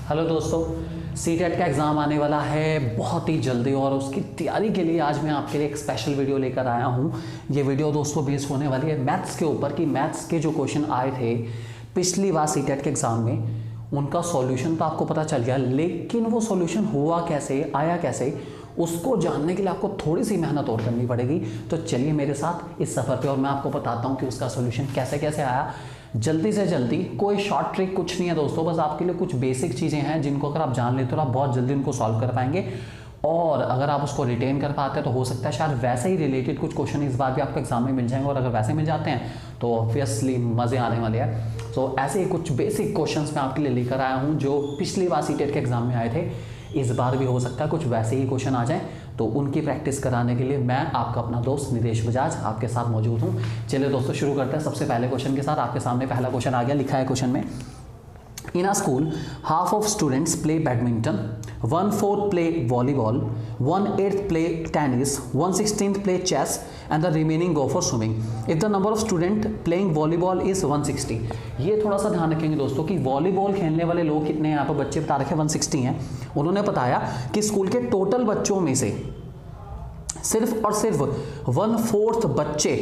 Hello दोस्तों, CTET का exam आने वाला है बहुत ही जल्दी और उसकी तैयारी के लिए आज मैं आपके लिए एक स्पेशल वीडियो लेकर आया हूँ। ये वीडियो दोस्तों बेस्ड होने वाली है मैथ्स के ऊपर कि मैथ्स के जो क्वेश्चन आए थे पिछली बार सीटेट के एग्ज़ाम में उनका सॉल्यूशन तो आपको पता चल गया, लेकिन वो सॉल्यूशन हुआ कैसे, आया कैसे, उसको जानने के लिए आपको थोड़ी सी मेहनत और करनी पड़ेगी। तो चलिए मेरे साथ इस सफ़र पे और मैं आपको बताता हूँ कि उसका सॉल्यूशन कैसे कैसे आया जल्दी से जल्दी। कोई शॉर्ट ट्रिक कुछ नहीं है दोस्तों, बस आपके लिए कुछ बेसिक चीज़ें हैं जिनको अगर आप जान लेते हो आप बहुत जल्दी उनको सॉल्व कर पाएंगे। और अगर आप उसको रिटेन कर पाते हैं तो हो सकता है शायद वैसे ही रिलेटेड कुछ क्वेश्चन इस बार भी आपको एग्जाम में मिल जाएंगे, और अगर वैसे मिल जाते हैं तो ऑब्वियसली मज़े आने वाले हैं। सो ऐसे ही कुछ बेसिक क्वेश्चंस मैं आपके लिए लेकर आया हूँ जो पिछली बार सीटेट के एग्जाम में आए थे, इस बार भी हो सकता है कुछ वैसे ही क्वेश्चन आ जाएं। तो उनकी प्रैक्टिस कराने के लिए मैं आपका अपना दोस्त निदेश बजाज आपके साथ मौजूद हूँ। चलिए दोस्तों शुरू करते हैं सबसे पहले क्वेश्चन के साथ। आपके सामने पहला क्वेश्चन आ गया, लिखा है क्वेश्चन में, in a school half of students play badminton, 1/4 play volleyball, 1/8 play tennis, 1/16 play chess and the remaining go for swimming. If the number of student playing volleyball is 160। ये थोड़ा सा ध्यान रखेंगे दोस्तों कि वॉलीबॉल खेलने वाले लोग कितने हैं। यहाँ पर बच्चे बता रखे 160 हैं। उन्होंने बताया कि स्कूल के टोटल बच्चों में से सिर्फ और सिर्फ 1/4 बच्चे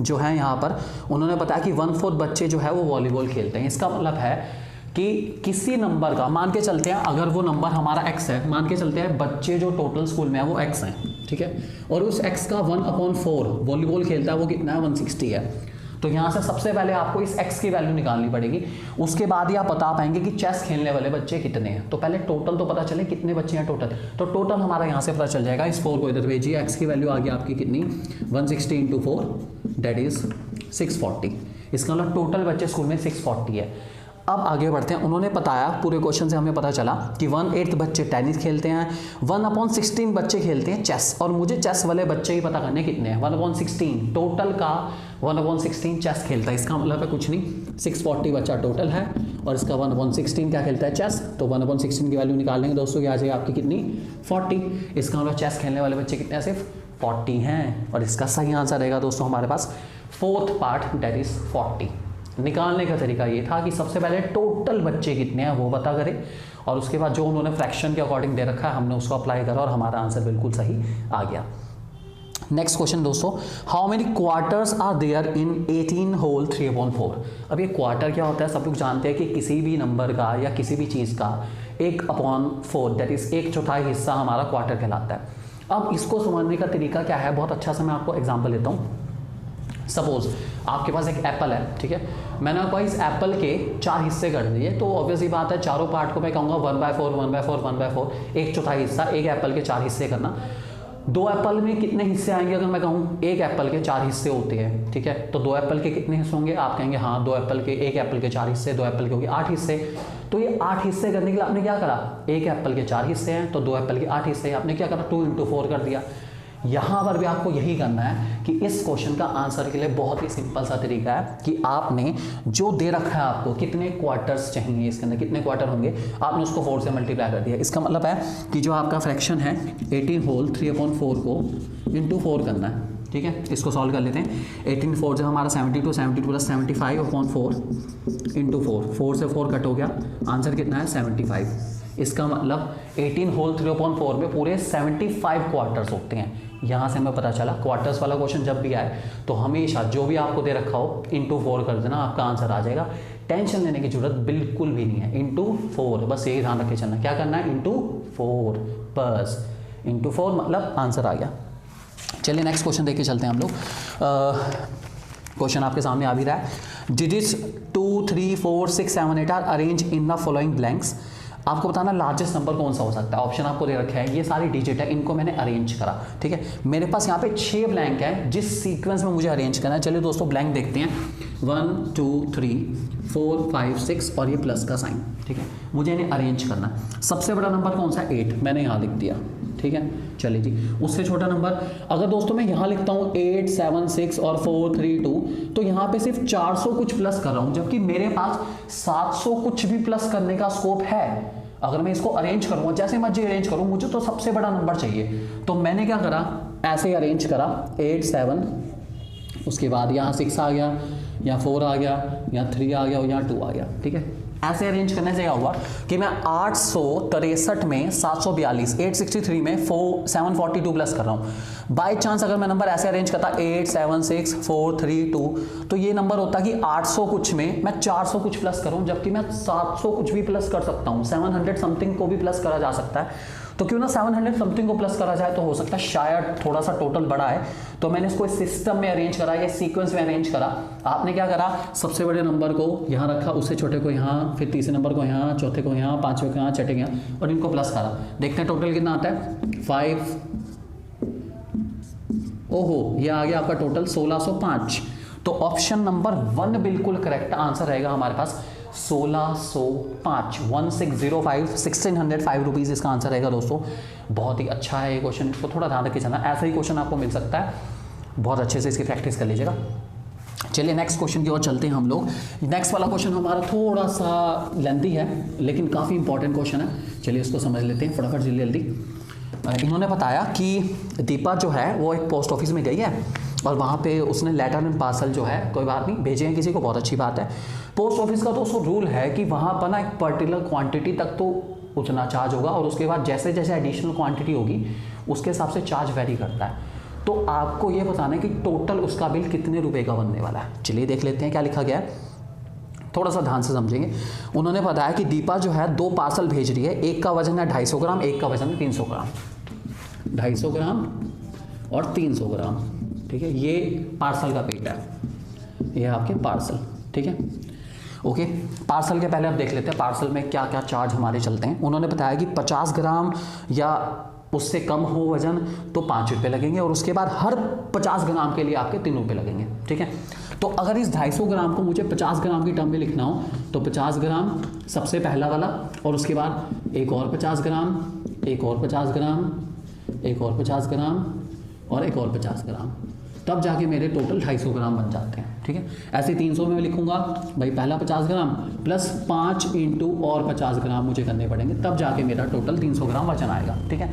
जो हैं यहाँ पर, उन्होंने बताया कि 1/4 बच्चे जो है वो वॉलीबॉल खेलते हैं। इसका मतलब है कि किसी नंबर का, मान के चलते हैं अगर वो नंबर हमारा x है, मान के चलते हैं बच्चे जो टोटल स्कूल में है वो x हैं, ठीक है, और उस x का 1/4 वॉलीबॉल खेलता है, वो कितना है, 160 है। तो यहाँ से सबसे पहले आपको इस x की वैल्यू निकालनी पड़ेगी, उसके बाद ही आप बता पाएंगे कि चेस खेलने वाले बच्चे कितने हैं। तो पहले टोटल तो पता चले कितने बच्चे हैं टोटल, तो टोटल हमारा यहाँ से पता चल जाएगा। इस 4 को इधर भेजिए, x की वैल्यू आ गई आपकी कितनी, 160 × 4 दैट इज 640। इसका मतलब टोटल बच्चे स्कूल में 640 है। अब आगे बढ़ते हैं। उन्होंने बताया, पूरे क्वेश्चन से हमें पता चला कि 1/8 बच्चे टेनिस खेलते हैं, 1/16 बच्चे खेलते हैं चेस, और मुझे चेस वाले बच्चे ही पता करने कितने हैं, 1/16 टोटल का 1/16 चेस खेलता है। इसका मतलब है कुछ नहीं, 640 बच्चा टोटल है और इसका 1/16 क्या खेलता है, चेस। तो 1/16 की वैल्यू निकाल लेंगे दोस्तों, आ जाएगी आपकी कितनी, 40। इसका मतलब चेस खेलने वाले बच्चे कितने हैं, सिर्फ 40 हैं। और इसका सही आंसर रहेगा दोस्तों हमारे पास 4th पार्ट दैट इज 40। निकालने का तरीका ये था कि सबसे पहले टोटल बच्चे कितने हैं वो पता करें, और उसके बाद जो उन्होंने फ्रैक्शन के अकॉर्डिंग दे रखा है हमने उसको अप्लाई करा और हमारा आंसर बिल्कुल सही आ गया। नेक्स्ट क्वेश्चन दोस्तों, how many quarters are there in 18 whole 3/4। अब ये क्वार्टर क्या होता है, सब लोग जानते हैं कि किसी भी नंबर का या किसी भी चीज़ का 1/4 दैट इज 1/4 हिस्सा हमारा क्वार्टर कहलाता है। अब इसको समझने का तरीका क्या है, बहुत अच्छा सा मैं आपको एग्जाम्पल देता हूँ। सपोज आपके पास एक एप्पल है, ठीक है, मैंने आपको इस एप्पल के 4 हिस्से कर दिए, तो ऑब्वियसली बात है चारों पार्ट को मैं कहूँगा 1/4 1/4 1/4, 1/4 हिस्सा, एक एप्पल के 4 हिस्से करना। 2 एप्पल में कितने हिस्से आएंगे, अगर मैं कहूँ एक एप्पल के 4 हिस्से होते हैं, ठीक है, तो 2 एप्पल के कितने हिस्से होंगे, आप कहेंगे हाँ 2 एप्पल के, एक एप्पल के 4 हिस्से, 2 एप्पल के हो गए 8 हिस्से। तो ये 8 हिस्से करने के लिए आपने क्या करा, एक एप्पल के 4 हिस्से हैं तो 2 एप्पल के 8 हिस्से, आपने क्या करा, 2 × 4 कर दिया। यहाँ पर भी आपको यही करना है कि इस क्वेश्चन का आंसर के लिए बहुत ही सिंपल सा तरीका है कि आपने जो दे रखा है आपको कितने क्वार्टर्स चाहिए, इसके अंदर कितने क्वार्टर होंगे, आपने उसको 4 से मल्टीप्लाई कर दिया। इसका मतलब है कि जो आपका फ्रैक्शन है 18 होल 3/4 को × 4 करना है, ठीक है। इसको सॉल्व कर लेते हैं। 18 4 से हमारा 72, 72 + 75/4 × 4, 4 से 4 कट हो गया, आंसर कितना है 75। इसका मतलब 18 होल 3/4 में पूरे 75 क्वार्टर्स होते हैं। यहाँ से हमें पता चला क्वार्टर्स वाला क्वेश्चन जब भी आए तो हमेशा जो भी आपको दे रखा हो × 4 कर देना, आपका आंसर आ जाएगा। टेंशन लेने की जरूरत बिल्कुल भी नहीं है, × 4 बस यही ध्यान रखे चलना, क्या करना है, × 4 बस, × 4 मतलब आंसर आ गया। चलिए नेक्स्ट क्वेश्चन देख के चलते हैं हम लोग। क्वेश्चन आपके सामने आ भी रहा है, digits 2 3 4 6 7 8 are arrange in the following blanks. आपको बताना लार्जेस्ट नंबर कौन सा हो सकता है। ऑप्शन आपको दे रखा है, ये सारी डिजिट है, इनको मैंने अरेंज करा, ठीक है। मेरे पास यहाँ पे 6 ब्लैंक है जिस सीक्वेंस में मुझे अरेंज करना है। चलिए दोस्तों ब्लैंक देखते हैं, 1 2 3 4 5 6 और ये प्लस का साइन, ठीक है, मुझे इन्हें अरेंज करना है। सबसे बड़ा नंबर कौन सा है, 8, मैंने यहाँ लिख दिया, ठीक है। चलिए जी, उससे छोटा नंबर अगर दोस्तों मैं यहाँ लिखता हूँ 8 7 6 और 4 3 2, तो यहाँ पे सिर्फ 400 कुछ प्लस कर रहा हूँ, जबकि मेरे पास 700 कुछ भी प्लस करने का स्कोप है। अगर मैं इसको अरेंज करूँगा, जैसे मर्जी अरेंज करूँ, मुझे तो सबसे बड़ा नंबर चाहिए। तो मैंने क्या करा, ऐसे अरेंज करा 8 7, उसके बाद यहाँ 6 आ गया, यहाँ 4 आ गया, यहाँ 3 आ गया और यहाँ 2 आ गया, ठीक है। ऐसे अरेंज करने से क्या हुआ कि मैं 863 में 742, 863 में 742 प्लस कर रहा हूं। बाय चांस अगर मैं नंबर ऐसे अरेंज करता 876432, तो ये नंबर होता कि 800 कुछ में मैं 400 कुछ प्लस करूं, जबकि मैं 700 कुछ भी प्लस कर सकता हूं, 700 समथिंग को भी प्लस करा जा सकता है। तो क्यों ना 700 समथिंग को प्लस करा जाए, तो हो सकता है शायद थोड़ा सा टोटल बड़ा है, तो मैंने इसको सिस्टम में अरेंज करा या सीक्वेंस में अरेंज करा। आपने क्या करा, सबसे बड़े नंबर को यहाँ रखा, उससे छोटे को यहाँ, फिर तीसरे नंबर को यहाँ, चौथे को यहाँ, पांचवें को यहाँ, छठे को यहाँ, और इनको प्लस करा। देखते हैं टोटल कितना आता है, 5, ओहो ये आ गया आपका टोटल 1605। तो ऑप्शन नंबर 1 बिल्कुल करेक्ट आंसर रहेगा हमारे पास 1605, 1605, 1605 रुपीज़ इसका आंसर रहेगा दोस्तों। बहुत ही अच्छा है ये क्वेश्चन, इसको थोड़ा ध्यान रखिए जाना, ऐसा ही क्वेश्चन आपको मिल सकता है, बहुत अच्छे से इसकी प्रैक्टिस कर लीजिएगा। चलिए नेक्स्ट क्वेश्चन की ओर चलते हैं हम लोग। नेक्स्ट वाला क्वेश्चन हमारा थोड़ा सा लेंथी है, लेकिन काफ़ी इंपॉर्टेंट क्वेश्चन है। चलिए इसको समझ लेते हैं फटाफट जल्दी जल्दी। इन्होंने बताया कि दीपा जो है वो एक पोस्ट ऑफिस में गई है और वहाँ पे उसने लेटर एंड पार्सल जो है, कोई बात नहीं, भेजे हैं किसी को, बहुत अच्छी बात है। पोस्ट ऑफिस का दोस्तों रूल है कि वहाँ पर ना एक पर्टिकुलर क्वांटिटी तक तो उतना चार्ज होगा, और उसके बाद जैसे जैसे एडिशनल क्वांटिटी होगी उसके हिसाब से चार्ज वेरी करता है। तो आपको ये बताना है कि टोटल उसका बिल कितने रुपए का बनने वाला है। चलिए देख लेते हैं क्या लिखा गया है, थोड़ा सा ध्यान से समझेंगे। उन्होंने बताया कि दीपा जो है 2 पार्सल भेज रही है, एक का वजन है 250 ग्राम, एक का वजन है 300 ग्राम, 250 ग्राम और 300 ग्राम, ठीक है। ये पार्सल का वेट है, ये आपके पार्सल, ठीक है, ओके। पार्सल के पहले आप देख लेते हैं पार्सल में क्या क्या चार्ज हमारे चलते हैं। उन्होंने बताया कि 50 ग्राम या उससे कम हो वजन तो 5 रुपये लगेंगे, और उसके बाद हर 50 ग्राम के लिए आपके 3 रुपये लगेंगे, ठीक है। तो अगर इस 250 ग्राम को मुझे 50 ग्राम की टर्म में लिखना हो तो 50 ग्राम सबसे पहला वाला, और उसके बाद एक और 50 ग्राम, एक और 50 ग्राम, एक और 50 ग्राम और एक और 50 ग्राम, तब जाके मेरे टोटल 250 ग्राम बन जाते हैं, ठीक है। ऐसे 300 में मैं लिखूंगा भाई पहला 50 ग्राम प्लस 5 इंटू और 50 ग्राम मुझे करने पड़ेंगे, तब जाके मेरा टोटल 300 ग्राम वजन आएगा, ठीक है।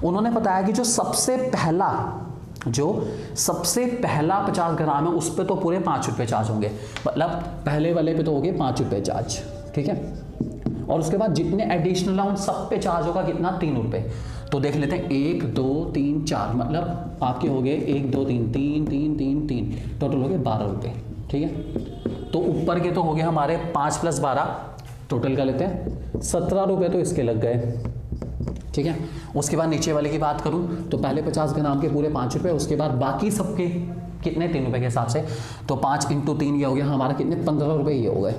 उन्होंने बताया कि जो सबसे पहला 50 ग्राम है उस पर तो पूरे 5 रुपये चार्ज होंगे, मतलब पहले वाले पे तो हो गए 5 रुपये चार्ज, ठीक है। और उसके बाद जितने एडिशनल उन सब पे चार्ज होगा कितना, 3 रुपये। तो देख लेते हैं 1 2 3 4, मतलब आपके हो गए 1 2 3 3 3 3 3, टोटल हो गए 12 रुपये, ठीक है। तो ऊपर के तो हो गए हमारे 5 + 12, टोटल कर लेते हैं 17 रुपये तो इसके लग गए, ठीक है। उसके बाद नीचे वाले की बात करूं तो पहले 50 ग्राम के पूरे 5 रुपये, उसके बाद बाकी सबके कितने 3 रुपये के हिसाब से, तो 5 × 3 ये हो गया हमारा कितने 15 रुपये ये हो गए,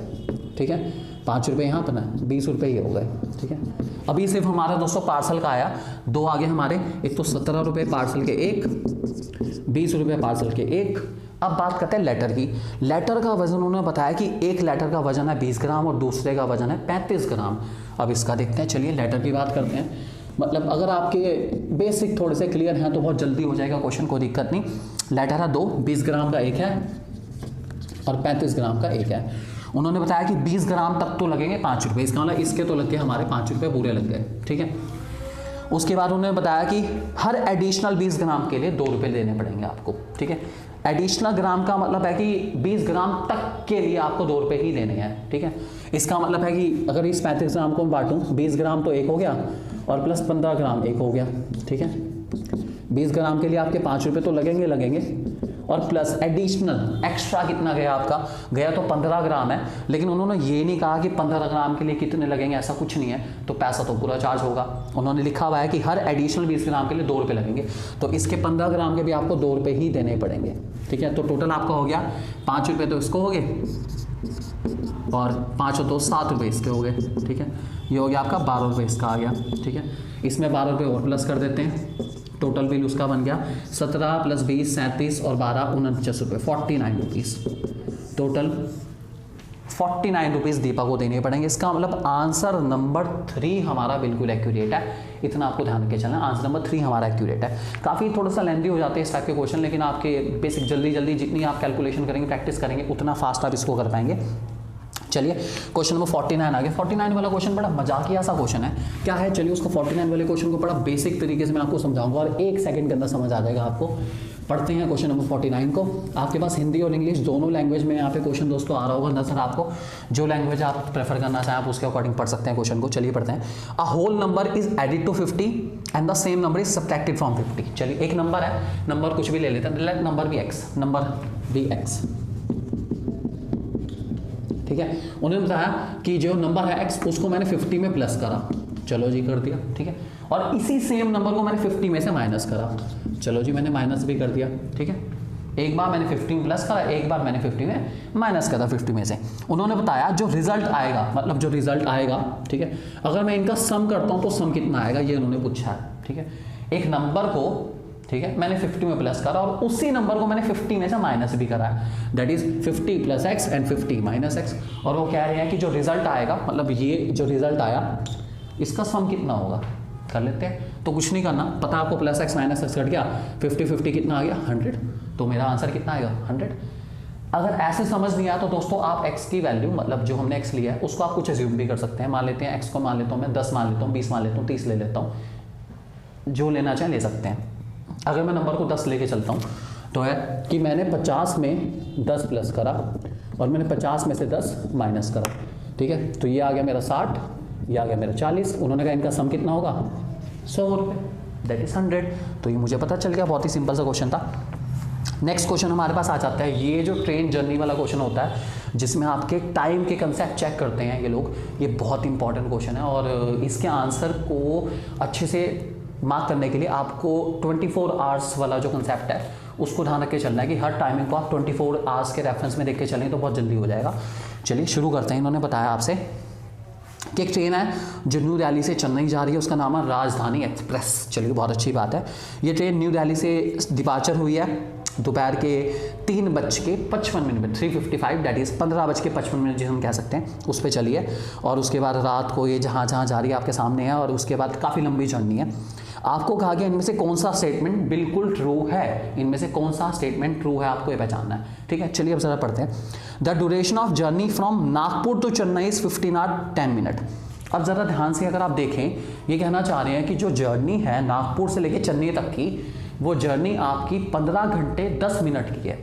ठीक है। 5 रुपये यहाँ पर ना 20 रुपये ये हो गए, ठीक है। अभी सिर्फ हमारा दोस्तों पार्सल का आया, 2 आगे हमारे, एक तो 17 रुपये पार्सल के एक, 20 रुपये पार्सल के एक। अब बात करते हैं लेटर की। लेटर का वजन उन्होंने बताया कि एक लेटर का वजन है 20 ग्राम और दूसरे का वजन है 35 ग्राम। अब इसका देखते हैं, चलिए लेटर की बात करते हैं। मतलब अगर आपके बेसिक थोड़े से क्लियर हैं तो बहुत जल्दी हो जाएगा क्वेश्चन, कोई दिक्कत नहीं। लेटर है 2, 20 ग्राम का एक है और 35 ग्राम का एक है। उन्होंने बताया कि 20 ग्राम तक तो लगेंगे 5 रुपये, इसका मतलब इसके तो लग गए हमारे 5 रुपये पूरे लग गए, ठीक है। उसके बाद उन्होंने बताया कि हर एडिशनल 20 ग्राम के लिए 2 रुपये देने पड़ेंगे आपको, ठीक है। एडिशनल ग्राम का मतलब है कि 20 ग्राम तक के लिए आपको 2 रुपये ही देने हैं, ठीक है। इसका मतलब है कि अगर इस 35 ग्राम को मैं बांटूं, 20 ग्राम तो एक हो गया और प्लस 15 ग्राम एक हो गया, ठीक है। 20 ग्राम के लिए आपके 5 रुपये तो लगेंगे और प्लस एडिशनल एक्स्ट्रा कितना गया आपका, गया तो 15 ग्राम है, लेकिन उन्होंने ये नहीं कहा कि 15 ग्राम के लिए कितने लगेंगे, ऐसा कुछ नहीं है। तो पैसा तो पूरा चार्ज होगा। उन्होंने लिखा हुआ है कि हर एडिशनल 20 ग्राम के लिए 2 रुपये लगेंगे, तो इसके 15 ग्राम के भी आपको 2 रुपये ही देने पड़ेंगे, ठीक है। तो टोटल आपका हो गया 5 रुपये तो इसको हो गए और 5 और 2 7 रुपये इसके हो गए, ठीक है। ये हो गया आपका 12 रुपये इसका आ गया, ठीक है। इसमें 12 रुपये और प्लस कर देते हैं, टोटल बिल उसका बन गया 17 + 20 37 और 12 49 रुपये, 49 रुपीज़। टोटल 49 रुपीज़ दीपा को देने पड़ेंगे। इसका मतलब आंसर नंबर 3 हमारा बिल्कुल एक्यूरेट है, इतना आपको ध्यान रखे चलना। आंसर नंबर 3 हमारा एक्यूरेट है। काफ़ी थोड़ा सा लेंथी हो जाते हैं इस टाइप के क्वेश्चन, लेकिन आपके बेसिक जल्दी जितनी आप कैलकुलेशन करेंगे, प्रैक्टिस करेंगे, उतना फास्ट आप इसको कर पाएंगे। चलिए क्वेश्चन नंबर 49 आ गया। 49 वाला क्वेश्चन बड़ा मजाकिया सा क्वेश्चन है। क्या है, चलिए उसको 49 वाले क्वेश्चन को बड़ा बेसिक तरीके से मैं आपको समझाऊंगा और 1 सेकंड के अंदर समझ आ जाएगा आपको। पढ़ते हैं क्वेश्चन नंबर 49 को। आपके पास हिंदी और इंग्लिश दोनों लैंग्वेज में यहाँ पे क्वेश्चन दोस्तों आ रहा होगा नजर आपको। जो लैंग्वेज आप प्रेफर करना चाहें आप उसके अकॉर्डिंग पढ़ सकते हैं क्वेश्चन को। चलिए पढ़ते हैं। A whole number is added to 50 and the same number is subtracted from 50। चलिए एक नंबर है, नंबर कुछ भी ले लेते हैं, लेट नंबर भी x, नंबर भी x, ठीक है। उन्होंने बताया कि जो नंबर है x उसको मैंने 50 में प्लस करा, चलो जी कर दिया, ठीक है। और इसी सेम नंबर को मैंने 50 में से माइनस करा, चलो जी मैंने माइनस भी कर दिया, ठीक है। एक बार मैंने 50 में प्लस करा, एक बार मैंने 50 में माइनस करा 50 में से। उन्होंने बताया जो रिजल्ट आएगा, मतलब जो रिजल्ट आएगा, ठीक है, अगर मैं इनका सम करता हूं तो सम कितना आएगा ये उन्होंने पूछा है, ठीक है। एक नंबर को, ठीक है, मैंने 50 में प्लस करा और उसी नंबर को मैंने 50 में से माइनस भी करा है, that is 50 plus x and 50 minus x. और वो कह रहे हैं कि जो रिजल्ट आएगा, मतलब ये जो रिजल्ट आया इसका सम कितना होगा, कर लेते हैं। तो कुछ नहीं करना, पता आपको plus x minus x cut गया, 50 कितना आ गया 100, तो मेरा आंसर कितना आएगा 100। अगर ऐसे समझ नहीं आया तो दोस्तों आप x की वैल्यू, मतलब जो हमने x लिया है उसको आप कुछ एज्यूम भी कर सकते हैं। मान लेते हैं x को, मान लेता हूँ मैं 10 मान लेता हूँ, 20 मान लेता हूँ, 30 ले लेता हूँ, जो लेना चाहे ले सकते हैं। अगर मैं नंबर को 10 लेके चलता हूँ तो है कि मैंने 50 में 10 प्लस करा और मैंने 50 में से 10 माइनस करा, ठीक है। तो ये आ गया मेरा 60, ये आ गया मेरा 40। उन्होंने कहा इनका सम कितना होगा 100 रुपये, दैट इज 100। तो ये मुझे पता चल गया, बहुत ही सिंपल सा क्वेश्चन था। नेक्स्ट क्वेश्चन हमारे पास आ जाता है, ये जो ट्रेन जर्नी वाला क्वेश्चन होता है जिसमें आपके टाइम के कंसेप्ट चेक करते हैं ये लोग, ये बहुत इंपॉर्टेंट क्वेश्चन है। और इसके आंसर को अच्छे से मार्क करने के लिए आपको 24 आवर्स वाला जो कंसेप्ट है उसको ध्यान रख के चलना है कि हर टाइमिंग को आप 24 आवर्स के रेफरेंस में देख के चलें तो बहुत जल्दी हो जाएगा। चलिए शुरू करते हैं। इन्होंने बताया आपसे कि एक ट्रेन है जो न्यू दिल्ली से चेन्नई जा रही है, उसका नाम है राजधानी एक्सप्रेस। चलिए बहुत अच्छी बात है। ये ट्रेन न्यू दिल्ली से डिपार्चर हुई है दोपहर के 3:55 3:55, दैट इज़ 15:55 जिसे हम कह सकते हैं, उस पर चली है। और उसके बाद रात को ये जहाँ जहाँ जा रही है आपके सामने है, और उसके बाद काफ़ी लंबी जर्नी है। आपको कहा गया इनमें से कौन सा स्टेटमेंट बिल्कुल ट्रू है, इनमें से कौन सा स्टेटमेंट ट्रू है आपको ये पहचानना है, ठीक है। चलिए अब जरा पढ़ते हैं। The duration of journey from Nagpur to Chennai is 15 hour 10 minute. अब ज़रा ध्यान से अगर आप देखें, ये कहना चाह रहे हैं कि जो जर्नी है नागपुर से लेकर चेन्नई तक की, वो जर्नी आपकी 15 घंटे 10 मिनट की है।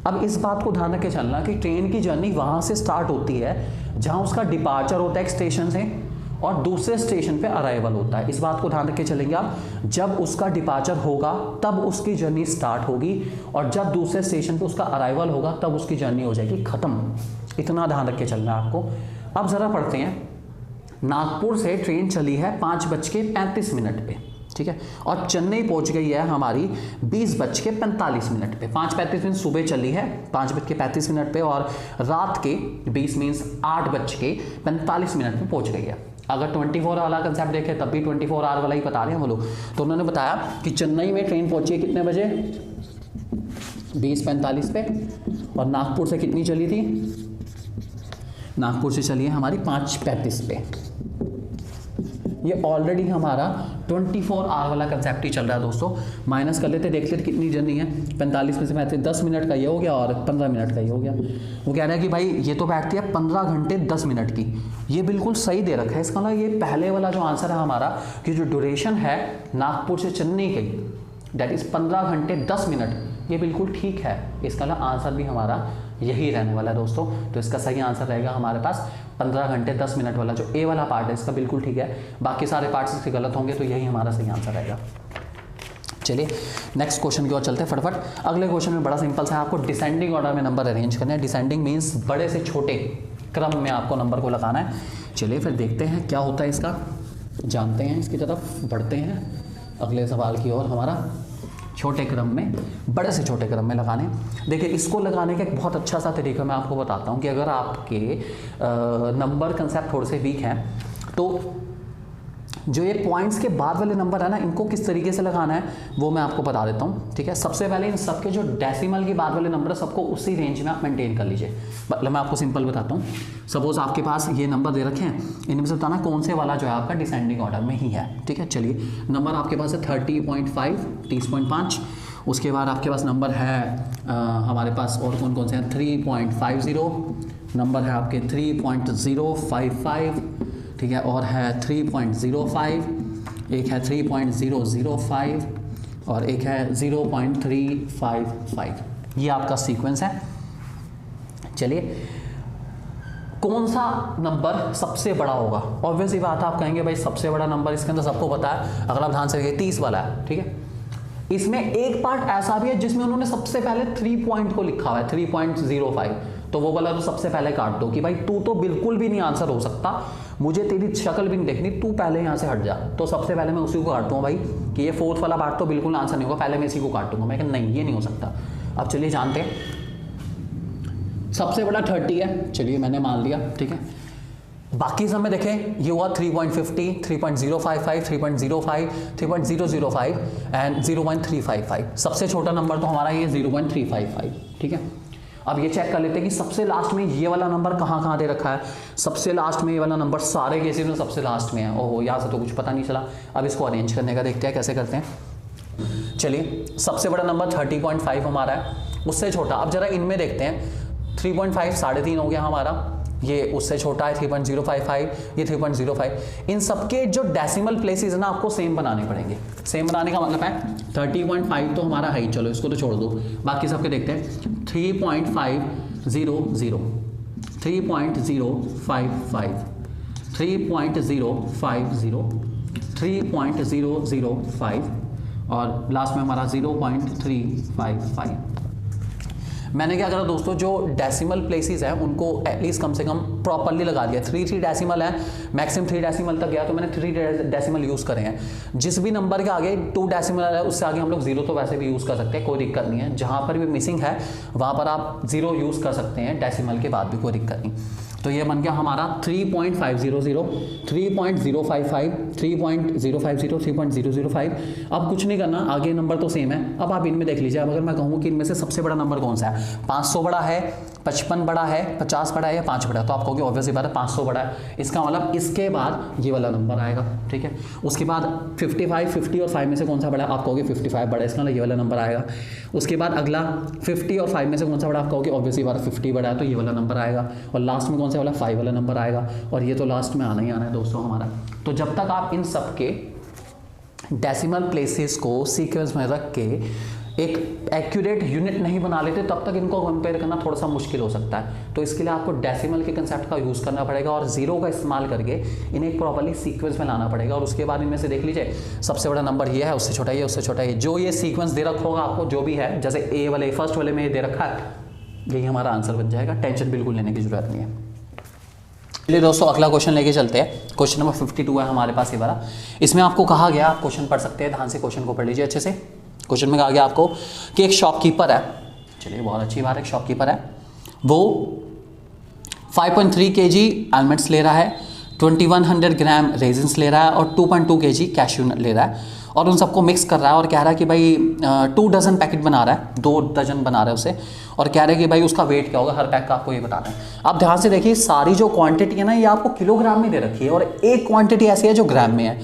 अब इस बात को ध्यान रख के चलना कि ट्रेन की जर्नी वहाँ से स्टार्ट होती है जहाँ उसका डिपार्चर होता है एक स्टेशन से, और दूसरे स्टेशन पे अराइवल होता है। इस बात को ध्यान रख के चलेंगे आप, जब उसका डिपार्चर होगा तब उसकी जर्नी स्टार्ट होगी, और जब दूसरे स्टेशन पे उसका अराइवल होगा तब उसकी जर्नी हो जाएगी ख़त्म। इतना ध्यान रख के चलना है आपको। अब ज़रा पढ़ते हैं। नागपुर से ट्रेन चली है 5:35 पे, ठीक है, और चेन्नई पहुंच गई है हमारी 20:45 पे। 5:35 सुबह चली है 5:35 पे, और रात के 20 मीन्स 8:45 पे पहुंच गई है। अगर 24 वाला कंसेप्ट देखें तब भी 24 आवर वाला ही बता रहे हैं वो लोग। तो उन्होंने बताया कि चेन्नई में ट्रेन पहुंची है कितने बजे, 20:45 पे, और नागपुर से कितनी चली थी, नागपुर से चली है हमारी 5:35 पे। ये ऑलरेडी हमारा 24 आवर वाला कंसेप्ट ही चल रहा है दोस्तों। माइनस कर लेते, देख लेते कितनी जर्नी है, 45 में से बैठते 10 मिनट का ये हो गया और 15 मिनट का ये हो गया। वो कह रहा है कि भाई ये तो बैठती है 15 घंटे 10 मिनट की। ये बिल्कुल सही दे रखा है। इसका मतलब ये पहले वाला जो आंसर है हमारा कि जो ड्यूरेशन है नागपुर से चेन्नई की, दैट इज़ 15 घंटे 10 मिनट, ये बिल्कुल ठीक है। इसका आंसर भी हमारा यही रहने वाला है दोस्तों। तो इसका सही आंसर रहेगा हमारे पास 15 घंटे 10 मिनट वाला जो ए वाला पार्ट है, इसका बिल्कुल ठीक है। बाकी सारे पार्ट्स इसके गलत होंगे, तो यही हमारा सही आंसर रहेगा। चलिए नेक्स्ट क्वेश्चन की ओर चलते हैं फटाफट। अगले क्वेश्चन में बड़ा सिंपल सा है, आपको डिसेंडिंग ऑर्डर में नंबर अरेंज करने हैं। डिसेंडिंग मीन्स बड़े से छोटे क्रम में आपको नंबर को लगाना है। चलिए फिर देखते हैं क्या होता है इसका, जानते हैं, इसकी तरफ बढ़ते हैं अगले सवाल की ओर। हमारा छोटे क्रम में, बड़े से छोटे क्रम में लगाने। देखिए इसको लगाने का एक बहुत अच्छा सा तरीका मैं आपको बताता हूँ कि अगर आपके नंबर कंसेप्ट थोड़े से वीक हैं तो जो ये पॉइंट्स के बाद वाले नंबर है ना, इनको किस तरीके से लगाना है वो मैं आपको बता देता हूँ, ठीक है। सबसे पहले इन सबके जो डेसिमल के बाद वाले नंबर है सबको उसी रेंज में आप मेंटेन कर लीजिए। मतलब मैं आपको सिंपल बताता हूँ, सपोज आपके पास ये नंबर दे रखे हैं, इनमें से बताना कौन से वाला जो है आपका डिसेंडिंग ऑर्डर में ही है, ठीक है। चलिए नंबर आपके पास है 30.5, 30.5। उसके बाद आपके पास नंबर है हमारे पास और कौन कौन से हैं, 3.50, नंबर है आपके 3.055, ठीक है, और है 3.05, एक है 3.005, और एक है 0.355। ये आपका सीक्वेंस है। चलिए, कौन सा नंबर सबसे बड़ा होगा? ऑब्वियसली बात है, आप कहेंगे भाई सबसे बड़ा नंबर इसके अंदर सबको पता है, अगर आप ध्यान से देखिए 30 वाला है, ठीक है। इसमें एक पार्ट ऐसा भी है जिसमें उन्होंने सबसे पहले 3 पॉइंट को लिखा हुआ है 3.05, तो वो वाला तो सबसे पहले काट दो कि भाई तू तो बिल्कुल भी नहीं आंसर हो सकता, मुझे तेरी शक्ल भी नहीं देखनी, तू पहले यहाँ से हट जा। तो सबसे पहले मैं उसी को काट दूंगा भाई कि ये 4th वाला पार्ट तो बिल्कुल आंसर नहीं होगा, पहले मैं इसी को काट दूंगा। मैं कहा नहीं, ये नहीं हो सकता। अब चलिए जानते हैं, सबसे बड़ा 30 है, चलिए मैंने मान लिया, ठीक है। बाकी सब में देखें, ये हुआ 3.50, 3.055, 3.05, 3.005 एंड 0.355। सबसे छोटा नंबर तो हमारा ये 0.355, ठीक है। अब ये चेक कर लेते हैं कि सबसे लास्ट में ये वाला नंबर कहाँ कहाँ दे रखा है। सबसे लास्ट में ये वाला नंबर सारे केसेस में सबसे लास्ट में है। ओहो, यहाँ से तो कुछ पता नहीं चला। अब इसको अरेंज करने का देखते हैं कैसे करते हैं। चलिए, सबसे बड़ा नंबर 30.5 हमारा है, उससे छोटा। अब जरा इनमें देखते हैं, 3.5 3.5 हो गया हमारा, ये उससे छोटा है 3.055, ये 3.05। इन सबके जो डेसिमल प्लेसेस है ना, आपको सेम बनाने पड़ेंगे। सेम बनाने का मतलब है 30.5 तो हमारा है ही, चलो इसको तो छोड़ दो, बाकी सबके देखते हैं। 3.500, 3.055, 3.050, 3.005 और लास्ट में हमारा 0.355। मैंने क्या करा दोस्तों, जो डेसिमल प्लेसेस हैं उनको एटलीस्ट कम से कम प्रॉपरली लगा दिया। 3 डेसिमल है, मैक्सिमम 3 डेसिमल तक गया तो मैंने 3 डेसिमल यूज़ करे हैं। जिस भी नंबर के आगे 2 डेसिमल है उससे आगे हम लोग 0 तो वैसे भी यूज़ कर सकते हैं, कोई दिक्कत नहीं है। जहाँ पर भी मिसिंग है वहाँ पर आप 0 यूज़ कर सकते हैं, डेसिमल के बाद भी कोई दिक्कत नहीं। तो ये बन गया हमारा 3.500, 3.055, 3.050, 3.005। अब कुछ नहीं करना, आगे नंबर तो सेम है। अब आप इनमें देख लीजिए, अब अगर मैं कहूँ कि इनमें से सबसे बड़ा नंबर कौन सा है, 500 बड़ा है, 55 बड़ा है, 50 बड़ा है या 5 बड़ा है, तो आप कहोगे ऑब्वियसली बात है 500 बड़ा है। इसका मतलब इसके बाद ये वाला नंबर आएगा, ठीक है। उसके बाद 55, 50 और 5 में से कौन सा बड़ा है, आप कहोगे 55 बड़ा है, इसका मतलब ये वाला नंबर आएगा। उसके बाद अगला 50 और 5 में से कौन सा बड़ा, आप कहोगे ऑब्वियसली बात 50 बड़ा है, तो ये वाला नंबर आएगा। और लास्ट में कौन सा वाला, 5 वाला नंबर आएगा। और ये तो लास्ट में आना ही आना है दोस्तों हमारा। तो जब तक आप इन सब के डेसिमल प्लेसेस को सीक्वेंस में रख के एक एक्यूरेट यूनिट नहीं बना लेते, तब तक इनको कंपेयर करना थोड़ा सा मुश्किल हो सकता है। तो इसके लिए आपको डेसिमल के कंसेप्ट का यूज़ करना पड़ेगा और 0 का इस्तेमाल करके इन्हें एक प्रॉपर्ली सीक्वेंस में लाना पड़ेगा। और उसके बाद इनमें से देख लीजिए, सबसे बड़ा नंबर ये है, उससे छोटा ये, उससे छोटा ये। जो ये सीक्वेंस दे रखा होगा आपको, जो भी है, जैसे ए वाले फर्स्ट वाले में ये दे रखा है, यही हमारा आंसर बन जाएगा। टेंशन बिल्कुल लेने की जरूरत नहीं है। चलिए दोस्तों, अगला क्वेश्चन लेके चलते हैं। क्वेश्चन नंबर 52 है हमारे पास ये वाला। इसमें आपको कहा गया, आप क्वेश्चन पढ़ सकते हैं, ध्यान से क्वेश्चन को पढ़ लीजिए अच्छे से। क्वेश्चन में कहा गया आपको कि एक शॉपकीपर है, चलिए बहुत अच्छी बात है, एक शॉपकीपर है, वो 5.3 kg आलमंड्स ले रहा है, 2100 ग्राम रेजिन्स ले रहा है और 2.2 kg कैश्यू नट ले रहा है, और उन सबको मिक्स कर रहा है और कह रहा है कि भाई 2 डजन पैकेट बना रहा है, 2 डजन बना रहा है उसे, और कह रहे हैं कि भाई उसका वेट क्या होगा, हर पैक का आपको ये बताना है। आप ध्यान से देखिए, सारी जो क्वांटिटी है ना, ये आपको किलोग्राम में दे रखी है और एक क्वांटिटी ऐसी है जो ग्राम में है।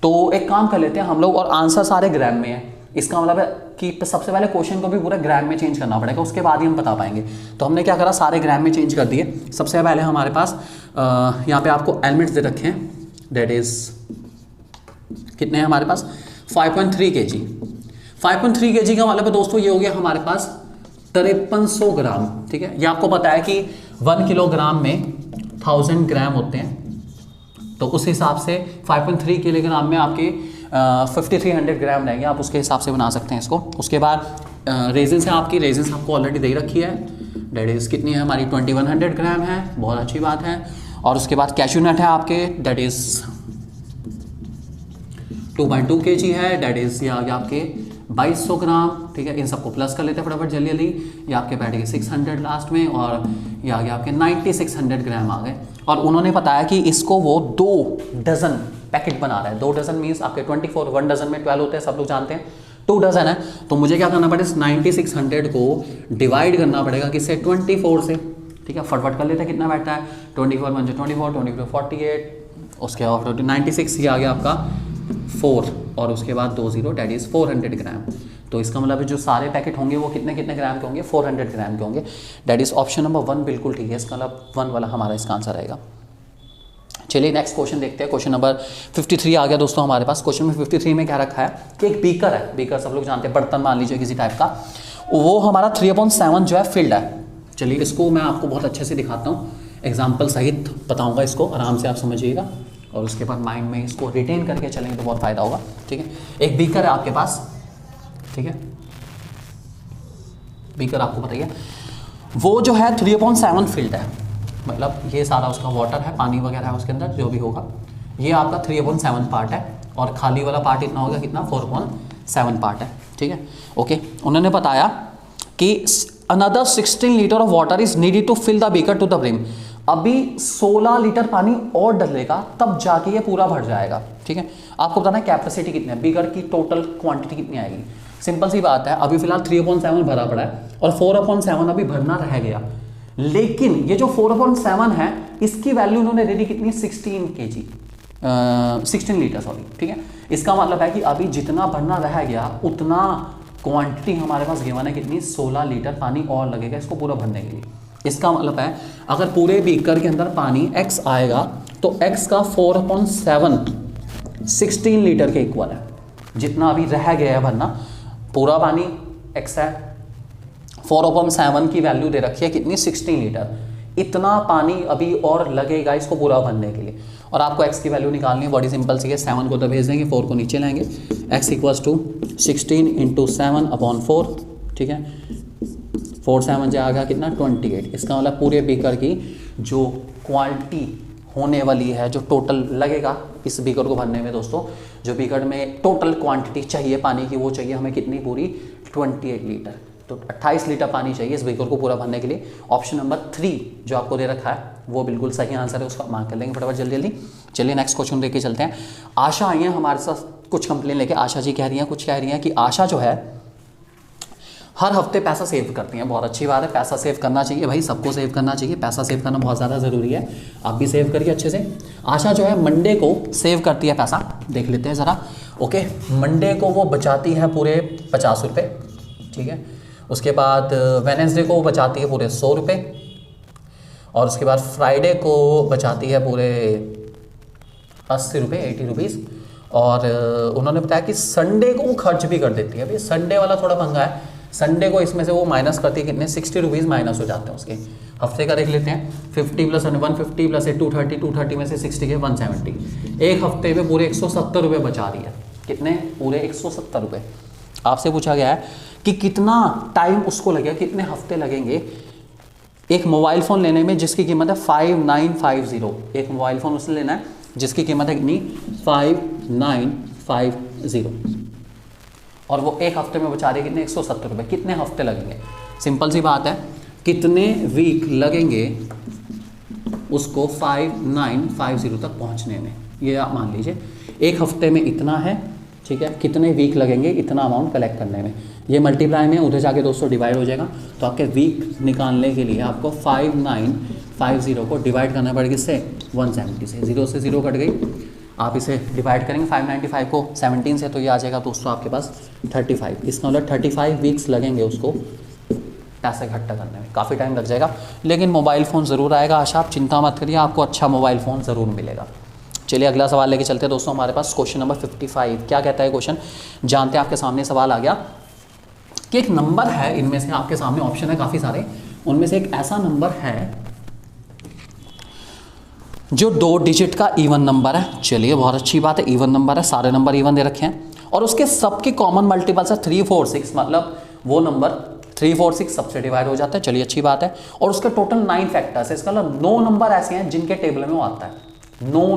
तो एक काम कर लेते हैं हम लोग, और आंसर सारे ग्राम में है। इसका मतलब है कि सबसे पहले क्वेश्चन को भी पूरा ग्राम में चेंज करना पड़ेगा, उसके बाद ही हम बता पाएंगे। तो हमने क्या करा, सारे ग्राम में चेंज कर दिए। सबसे पहले हमारे पास यहाँ पे आपको एलिमेंट्स दे रखे हैं, डेट इज कितने हैं हमारे पास, 5.3 kg। 5.3 kg का मतलब है दोस्तों ये हो गया हमारे पास 5300 ग्राम, ठीक है। ये आपको पता है कि 1 किलोग्राम में 1000 ग्राम होते हैं, तो उस हिसाब से 5.3 किलोग्राम में आपके 5300 ग्राम रहेंगे। आप उसके हिसाब से बना सकते हैं इसको। उसके बाद रेजिन्स है आपकी, रेजिन्स आपको ऑलरेडी दे रखी है, डेट इज़ कितनी है हमारी, 2100 ग्राम है, बहुत अच्छी बात है। और उसके बाद कैश्यू नट है आपके, डेट इज़ 2.2 kg है, डेट इज़ ये आ गया आपके 2200 ग्राम, ठीक है। इन सबको प्लस कर लेते हैं फटाफट जल्दी जल्दी। ये आपके बैठ गए 600 लास्ट में, और ये आ गया आपके 9600 ग्राम आ गए। और उन्होंने बताया कि इसको वो 2 डजन पैकेट बना रहा है। 2 डजन मीन्स आपके 24, 1 डजन में 12 होते हैं, सब लोग जानते हैं। 2 डजन है, तो मुझे क्या करना पड़ेगा, 9600 को डिवाइड करना पड़ेगा किससे, 24 से, ठीक है। फटफट कर लेते हैं, कितना बैठता है, 24 1 24, 24 48, उसके बाद 96 ये आ गया आपका 4, और उसके बाद 20, डेट इज़ 400 ग्राम। तो इसका मतलब जो सारे पैकेट होंगे वो कितने कितने ग्राम के होंगे, 400 ग्राम के होंगे। डेट इज़ ऑप्शन नंबर 1 बिल्कुल ठीक है, इसका मतलब 1 वाला हमारा इसका आंसर रहेगा। चलिए नेक्स्ट क्वेश्चन देखते हैं। क्वेश्चन नंबर 53 आ गया दोस्तों हमारे पास। क्वेश्चन में 53 में क्या रखा है कि एक बीकर है, बीकर सब लोग जानते हैं, बर्तन मान लीजिए किसी टाइप का, वो हमारा 3/7 जो है फिल्ड है। चलिए इसको मैं आपको बहुत अच्छे से दिखाता हूँ, एग्जाम्पल सहित बताऊँगा, इसको आराम से आप समझिएगा और उसके बाद माइंड में इसको रिटेन करके चलेंगे तो बहुत फ़ायदा होगा। ठीक है, एक बीकर है आपके पास, ठीक है, बीकर आपको बताइए, वो जो है 3/7 फिल्ड है, मतलब ये सारा उसका वाटर है, पानी वगैरह है उसके अंदर जो भी होगा, ये आपका 3/7 पार्ट है और खाली वाला पार्ट इतना होगा कितना, 4/7 पार्ट है। ठीक है, ओके। उन्होंने बताया कि another 16 litre of water is needed to fill the beaker to the brim. अभी 16 लीटर पानी और डलेगा तब जाके ये पूरा भर जाएगा। ठीक है, आपको बताना है कैपेसिटी कितनी है, बीकर की टोटल क्वांटिटी कितनी आएगी। सिंपल सी बात है, अभी फिलहाल 3/7 भरा पड़ा है और 4/7 अभी भरना रह गया, लेकिन ये जो 4/7 है इसकी वैल्यू उन्होंने दे दी कितनी, 16 लीटर सॉरी। ठीक है, इसका मतलब है कि अभी जितना भरना रह गया उतना क्वांटिटी हमारे पास गिवन है कितनी, 16 लीटर पानी और लगेगा इसको पूरा भरने के लिए। इसका मतलब है अगर पूरे बीकर के अंदर पानी x आएगा तो x का 4/7 16 लीटर के इक्वल है, जितना अभी रह गया है भरना, पूरा पानी x है, 4/7 की वैल्यू दे रखी है कितनी, 16 लीटर, इतना पानी अभी और लगेगा इसको पूरा भरने के लिए। और आपको x की वैल्यू निकालनी है, बड़ी सिंपल सी है, 7 को तो भेज देंगे, 4 को नीचे लाएंगे, x इक्वल्स टू 16 × 7/4। ठीक है, 4/7 जो आ गया कितना, 28। इसका मतलब पूरे बीकर की जो क्वांटिटी होने वाली है, जो टोटल लगेगा इस बीकर को भरने में दोस्तों, जो बीकर में टोटल क्वांटिटी चाहिए पानी की, वो चाहिए हमें कितनी, पूरी 28 लीटर। तो 28 लीटर पानी चाहिए इस बीकर को पूरा भरने के लिए। ऑप्शन नंबर 3 जो आपको दे रखा है वो बिल्कुल सही आंसर है, उसका मार्क कर लेंगे फटाफट जल्दी जल्दी। चलिए नेक्स्ट क्वेश्चन देख के चलते हैं। आशा आई है हमारे साथ कुछ कंप्लेन लेके। आशा जी कह रही हैं, कुछ कह रही हैं कि आशा जो है हर हफ्ते पैसा सेव करती हैं। बहुत अच्छी बात है, पैसा सेव करना चाहिए भाई, सबको सेव करना चाहिए, पैसा सेव करना बहुत ज़्यादा ज़रूरी है, आप भी सेव करिए अच्छे से। आशा जो है मंडे को सेव करती है पैसा, देख लेते हैं ज़रा। ओके, मंडे को वो बचाती है पूरे 50 रुपये। ठीक है, उसके बाद वेडनेसडे को बचाती है पूरे 100 रुपये और उसके बाद फ्राइडे को बचाती है पूरे 80 रुपये, 80 रुपीज़। और उन्होंने बताया कि संडे को वो खर्च भी कर देती है। अभी संडे वाला थोड़ा महंगा है, संडे को इसमें से वो माइनस करती है कितने, 60 रुपीज़ माइनस हो जाते हैं उसके। हफ्ते का देख लेते हैं, 50 + 150 + 230, 230 में से 60 के 170, एक हफ्ते में पूरे 170 रुपये बचा रही है। कितने, पूरे 170 रुपये। आपसे पूछा गया है कि कितना टाइम उसको लगेगा, कितने हफ्ते लगेंगे एक मोबाइल फ़ोन लेने में जिसकी कीमत है 5950। एक मोबाइल फ़ोन उसने लेना है जिसकी कीमत है कितनी, 5950, और वो एक हफ्ते में बचा रही है कितने, 170 रुपये। कितने हफ्ते लगेंगे, सिंपल सी बात है, कितने वीक लगेंगे उसको 5950 तक पहुंचने में। ये आप मान लीजिए एक हफ्ते में इतना है, ठीक है, कितने वीक लगेंगे इतना अमाउंट कलेक्ट करने में। ये मल्टीप्लाई में उधर जाके दोस्तों डिवाइड हो जाएगा, तो आपके वीक निकालने के लिए आपको 5950 को डिवाइड करना पड़ेगा इससे 170 से, 0 से 0 कट गई, आप इसे डिवाइड करेंगे 595 को 17 से, तो ये आ जाएगा दोस्तों आपके पास 35। इसका मतलब 35 वीक्स लगेंगे उसको पैसे इकट्ठा करने में, काफ़ी टाइम लग जाएगा, लेकिन मोबाइल फ़ोन ज़रूर आएगा। आशा आप चिंता मत करिए, आपको अच्छा मोबाइल फ़ोन ज़रूर मिलेगा। चलिए अगला सवाल लेके चलते हैं दोस्तों हमारे पास। क्वेश्चन नंबर 55 क्या कहता है क्वेश्चन, जानते हैं। आपके सामने सवाल आ गया कि एक नंबर है, इनमें से आपके सामने ऑप्शन है काफ़ी सारे, उनमें से एक ऐसा नंबर है जो 2 डिजिट का इवन नंबर है। चलिए बहुत अच्छी बात है, इवन नंबर है, सारे नंबर इवन दे रखे हैं और उसके सबके कॉमन मल्टीपल्स है 3, 4, 6, मतलब वो नंबर 3, 4, 6 सबसे डिवाइड हो जाता है। चलिए अच्छी बात है, और उसके टोटल 9 फैक्टर्स है। इसका मतलब 9 नंबर ऐसे हैं जिनके टेबल में वो आता है, 9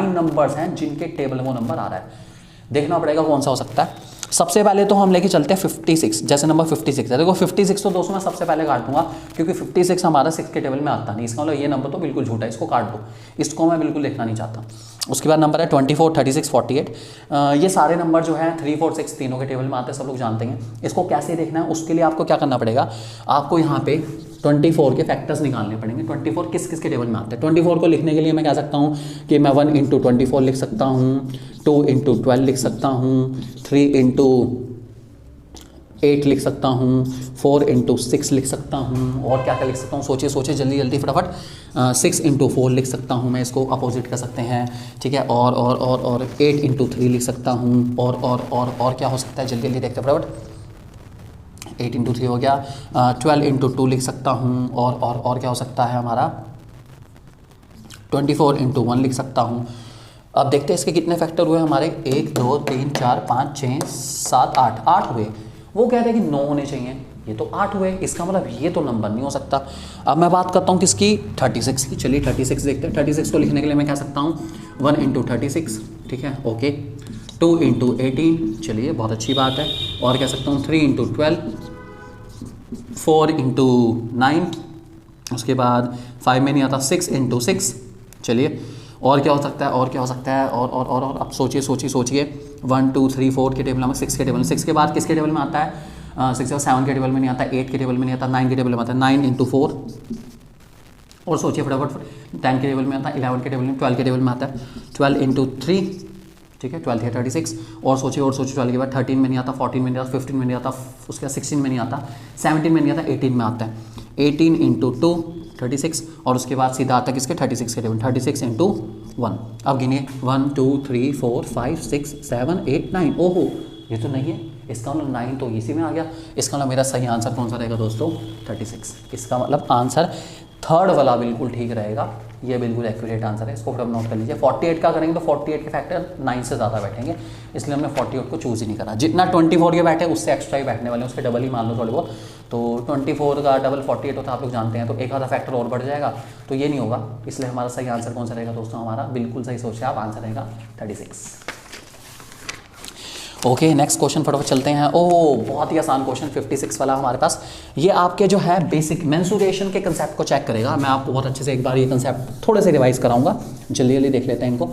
नंबर्स हैं जिनके टेबल में वो नंबर आ रहा है। देखना पड़ेगा कौन सा हो सकता है। सबसे पहले तो हम लेके चलते हैं 56, जैसे नंबर 56 है। देखो 56 तो दोस्तों मैं सबसे पहले काट दूंगा क्योंकि 56 हमारा 6 के टेबल में आता नहीं, इसका मतलब ये नंबर तो बिल्कुल झूठा है, इसको काट दो, इसको मैं बिल्कुल देखना नहीं चाहता। उसके बाद नंबर है 24, 36, 48। ये सारे नंबर जो हैं 3, 4, 6 तीनों के टेबल में आते हैं, सब लोग जानते हैं। इसको कैसे देखना है, उसके लिए आपको क्या करना पड़ेगा, आपको यहाँ पे 24 के फैक्टर्स निकालने पड़ेंगे। 24 किस किस के टेबल में आते हैं। 24 को लिखने के लिए मैं कह सकता हूँ कि मैं 1 × 24 लिख सकता हूँ, 2 × 12 लिख सकता हूँ, 3 × 8 लिख सकता हूँ, 4 इंटू 6 लिख सकता हूँ, और क्या क्या लिख सकता हूँ, सोचिए सोचिए जल्दी जल्दी फटाफट। 6 इंटू 4 लिख सकता हूँ, मैं इसको अपोजिट कर सकते हैं, ठीक है। और 8 इंटू 3 लिख सकता हूँ, और क्या हो सकता है, जल्दी जल्दी देखते हैं फटाफट। 8 इंटू 3 हो गया। 12 इंटू 2 लिख सकता हूँ, और क्या हो सकता है हमारा, 24 इंटू 1 लिख सकता हूँ। अब देखते हैं इसके कितने फैक्टर हुए हमारे, 1 2 3 4 5 6 7 8, 8 हुए। वो कह रहे हैं कि 9 होने चाहिए, ये तो 8 हुए, इसका मतलब ये तो नंबर नहीं हो सकता। अब मैं बात करता हूँ किसकी, 36 की। चलिए 36 देखते हैं। 36 को लिखने के लिए मैं कह सकता हूँ 1 इंटू 36, ठीक है, ओके। 2 इंटू 18, चलिए बहुत अच्छी बात है। और कह सकता हूँ 3 इंटू 12, 4 इंटू 9, उसके बाद 5 में नहीं आता, 6 इंटू 6, चलिए। और क्या हो सकता है, और क्या हो सकता है, और अब सोचिए सोचिए सोचिए। 1 2 3 4 के टेबल में, 6 के टेबल में, 6 के बाद किसके टेबल में आता है, 6 और 7 के टेबल में नहीं आता, 8 के टेबल में नहीं आता, 9 के टेबल में आता है, 9 इंटू 4। और सोचिए फटाफट, 10 के टेबल में आता है, 11 के टेबल में, 12 के टेबल में आता है, 12 इंटू 3, ठीक है, 12 है 36। और सोचिए 12 के बाद 13 में नहीं आता, 14 में नहीं आता, 15 में नहीं आता, उसके बाद 16 में नहीं आता, 17 में नहीं आता, 18 में आता है। 18 इंटू 2 36, और उसके बाद सीधा आता है किसके, 36 के टेबल, 36 इंटू 1। अब गिनिए 1 2 3 4 5 6 7 8 9, ओहो ये तो नहीं है, इसका मतलब 9 तो इसी में आ गया। इसका मतलब मेरा सही आंसर कौन सा रहेगा दोस्तों, 36। इसका मतलब आंसर थर्ड वाला बिल्कुल ठीक रहेगा, ये बिल्कुल एक्यूरेट आंसर है। इसको फिर नोट कर लीजिए। 48 का करेंगे तो 48 के फैक्टर 9 से ज़्यादा बैठेंगे, इसलिए हमने 48 को चूज़ ही नहीं करा। जितना 24 के बैठे उससे एक्स्ट्रा ही बैठने वाले हैं, उसके डबल ही मान लो थोड़े बहुत। तो 24 का डबल 48 होता है, आप लोग जानते हैं, तो एक आधा फैक्टर और बढ़ जाएगा, तो ये नहीं होगा। इसलिए हमारा सही आंसर कौन सा रहेगा दोस्तों, हमारा बिल्कुल सही सोचे आप, आंसर रहेगा 36। ओके, नेक्स्ट क्वेश्चन फटाफट चलते हैं। ओह बहुत ही आसान क्वेश्चन 56 वाला हमारे पास। ये आपके जो है बेसिक मेंसुरेशन के कंसेप्ट को चेक करेगा। मैं आपको बहुत अच्छे से एक बार ये कंसेप्ट थोड़े से रिवाइज कराऊंगा, जल्दी जल्दी देख लेते हैं इनको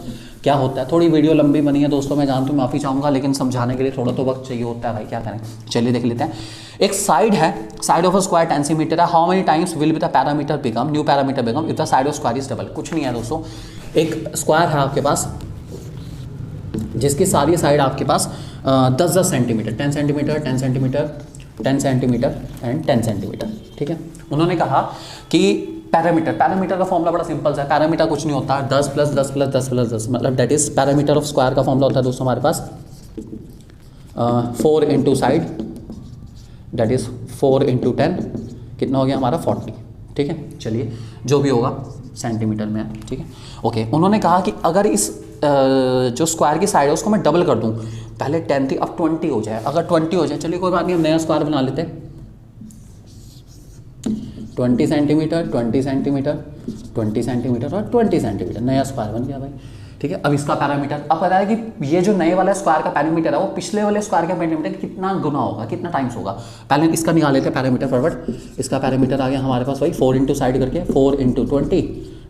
क्या होता है। थोड़ी वीडियो लंबी बनी है दोस्तों, मैं जानता हूँ, माफ़ी चाहूँगा, लेकिन समझाने के लिए थोड़ा तो वक्त चाहिए होता है भाई, क्या करें। चलिए देख लेते हैं। एक साइड है, side of a square 10 centimetre है, how many times will be the parameter become, new parameter become if the side of square is double. कुछ नहीं है दोस्तों, एक स्क्वायर है आपके पास जिसकी सारी साइड आपके पास 10-10 centimetre, 10 centimetre 10 centimetre 10 centimetre and 10 centimetre, ठीक है। उन्होंने कहा कि पैरामीटर का फॉर्मूला बड़ा सिंपल है। पैरामीटर कुछ नहीं होता, 10 + 10 + 10 + 10, मतलब that is parameter of square का फॉर्मूला होता है दोस्तों हमारे पास 4 into side, that is 4 into 10, कितना हो गया हमारा 40, ठीक है। चलिए जो भी होगा सेंटीमीटर में, ठीक है, ओके। उन्होंने कहा कि अगर इस जो स्क्वायर की साइड है उसको मैं डबल कर दूं, पहले 10 थी अब 20 हो जाए, अगर 20 हो जाए, चलिए कोई बात नहीं, हम नया स्क्वायर बना लेते हैं। 20 सेंटीमीटर 20 सेंटीमीटर 20 सेंटीमीटर और 20 सेंटीमीटर, नया स्क्वायर बन गया भाई, ठीक है। अब इसका पैरामीटर, अब पता है कि ये जो नए वाला स्क्वायर का पैरामीटर है वो पिछले वाले स्क्वायर का पैरामीटर कितना गुना होगा, कितना टाइम्स होगा। पहले इसका निकाल लेते हैं पैरामीटर फॉरवर्ड। इसका पैरामीटर आ गया हमारे पास भाई 4 इंटू साइड करके 4 इंटू 20,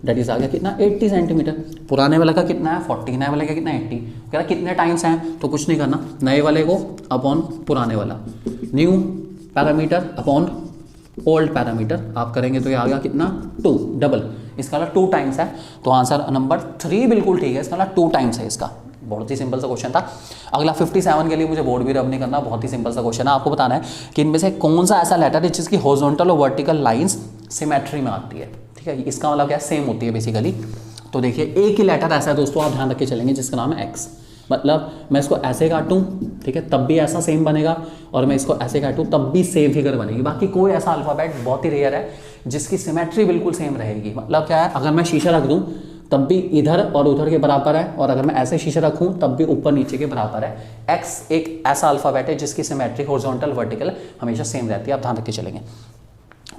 दैट इज आ गया कितना 80 सेंटीमीटर। पुराने वाले का कितना है 40, नए वाले का कितना 80। कह रहा कितने टाइम्स हैं, तो कुछ नहीं करना, नए वाले को अपॉन पुराने वाला, new parameter upon old parameter आप करेंगे तो ये आ गया कितना 2, डबल। इसका वाला 2 टाइम्स है, तो आंसर नंबर 3 बिल्कुल ठीक है। इसका वाला 2 टाइम्स है इसका। बहुत ही सिंपल सा क्वेश्चन था। अगला 57 के लिए मुझे बोर्ड भी रब नहीं करना, बहुत ही सिंपल सा क्वेश्चन है। आपको बताना है कि इनमें से कौन सा ऐसा लेटर है जिसकी हॉरिजॉन्टल और वर्टिकल लाइंस सिमेट्री में आती है, ठीक है। इसका मतलब क्या, सेम होती है बेसिकली। तो देखिए एक ही लेटर ऐसा है दोस्तों, आप ध्यान रख के चलेंगे, जिसका नाम है एक्स। मतलब मैं इसको ऐसे काटूं, ठीक है, तब भी ऐसा सेम बनेगा, और मैं इसको ऐसे काटूं तब भी सेम फिगर बनेगी। बाकी कोई ऐसा अल्फाबेट बहुत ही रेयर है जिसकी सिमेट्री बिल्कुल सेम रहेगी। मतलब क्या है, अगर मैं शीशा रख दूं तब भी इधर और उधर के बराबर है, और अगर मैं ऐसे शीशा रखूं तब भी ऊपर नीचे के बराबर है। एक्स एक ऐसा अल्फाबेट है जिसकी सिमेट्री हॉरिजॉन्टल वर्टिकल हमेशा सेम रहती है, आप ध्यान रख के चलेंगे।